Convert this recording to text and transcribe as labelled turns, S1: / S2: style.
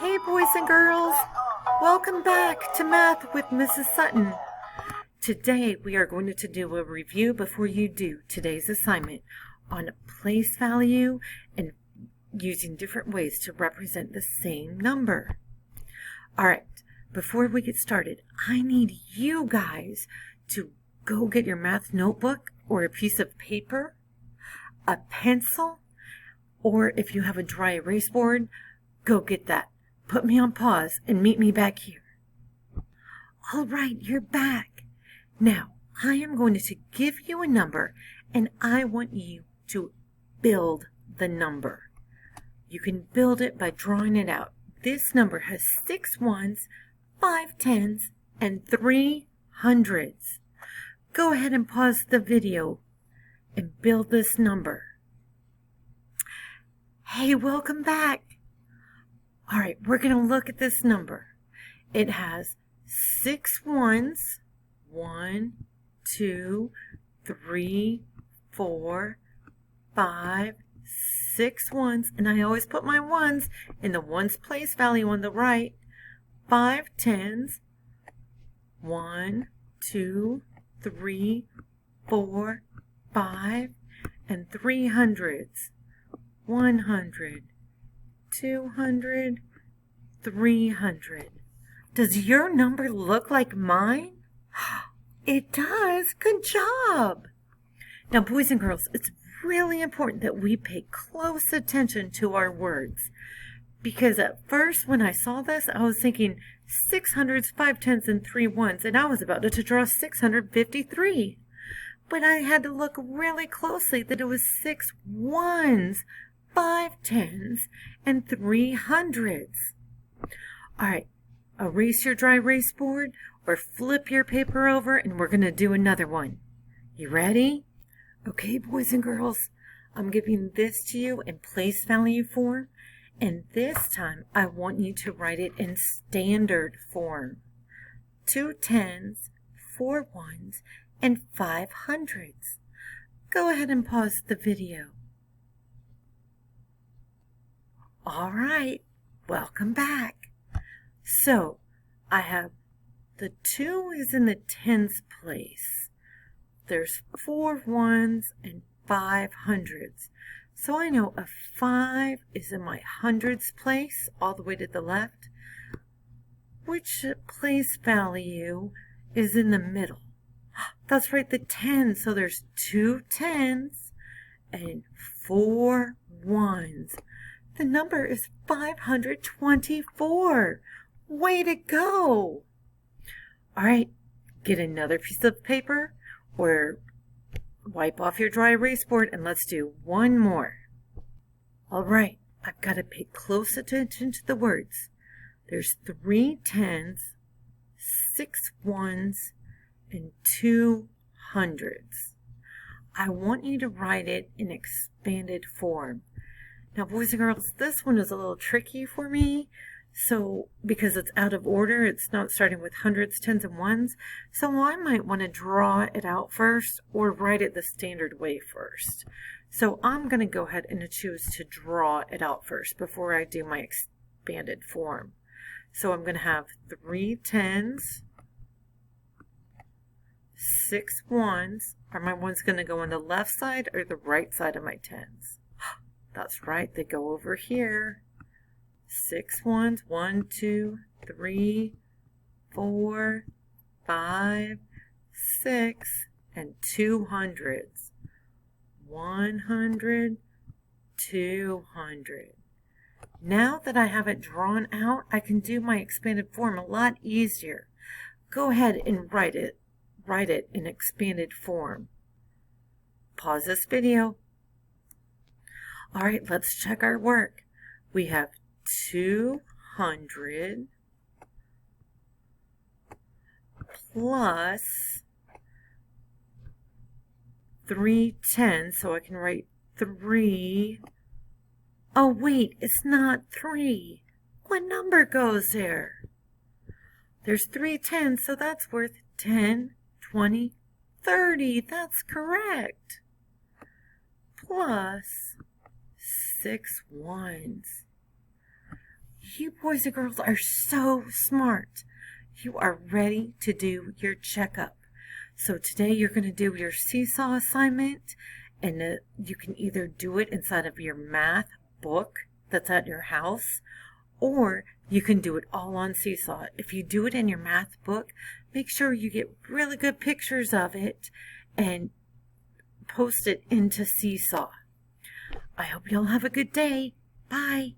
S1: Hey boys and girls, welcome back to Math with Mrs. Sutton. Today we are going to do a review before you do today's assignment on place value and using different ways to represent the same number. Alright, before we get started, I need you guys to go get your math notebook or a piece of paper, a pencil, or if you have a dry erase board, go get that. Put me on pause and meet me back here. All right, you're back. Now, I am going to give you a number, and I want you to build the number. You can build it by drawing it out. This number has 6 ones, 5 tens, and 3 hundreds. Go ahead and pause the video and build this number. Hey, welcome back. All right, we're going to look at this number. It has 6 ones, 1, 2, 3, 4, 5, 6 ones, and I always put my ones in the ones place value on the right, 5 tens, 1, 2, 3, 4, 5, and 3 hundreds, 100, 200, 300. Does your number look like mine? It does. Good job. Now, boys and girls, it's really important that we pay close attention to our words. Because at first, when I saw this, I was thinking 6 hundreds, 5 tens, and 3 ones, and I was about to draw 653. But I had to look really closely that it was 6 ones, 5 tens, and 3 hundreds. All right, erase your dry erase board or flip your paper over and we're going to do another one. You ready? Okay, boys and girls, I'm giving this to you in place value form, and this time I want you to write it in standard form. 2 tens, 4 ones, and 5 hundreds. Go ahead and pause the video. All right, welcome back. So, I have the 2 is in the tens place. There's 4 ones and 5 hundreds. So I know a 5 is in my hundreds place, all the way to the left. Which place value is in the middle? That's right, the 10. So there's 2 tens and 4 ones. The number is 524. Way to go! All right, get another piece of paper or wipe off your dry erase board and let's do one more. All right, I've got to pay close attention to the words. There's 3 tens, 6 ones, and 2 hundreds. I want you to write it in expanded form. Now, boys and girls, this one is a little tricky for me. So, because it's out of order, it's not starting with hundreds, tens, and ones. So I might want to draw it out first or write it the standard way first. So I'm going to go ahead and choose to draw it out first before I do my expanded form. So I'm going to have 3 tens, 6 ones. Are my ones going to go on the left side or the right side of my tens? That's right, they go over here. 6 ones, 1, 2, 3, 4, 5, 6, and 2 hundreds. 100, 200. Now that I have it drawn out, I can do my expanded form a lot easier. Go ahead and write it in expanded form. Pause this video. All right, let's check our work. We have 200 plus 3 tens, so I can write 3. Oh, wait, it's not 3. What number goes there? There's 3 tens, so that's worth 10, 20, 30. That's correct. Plus 6 ones. You boys and girls are so smart. You are ready to do your checkup. So today you're going to do your seesaw assignment, and you can either do it inside of your math book that's at your house, or you can do it all on Seesaw. If you do it in your math book, make sure you get really good pictures of it and post it into Seesaw. I hope you'll have a good day. Bye.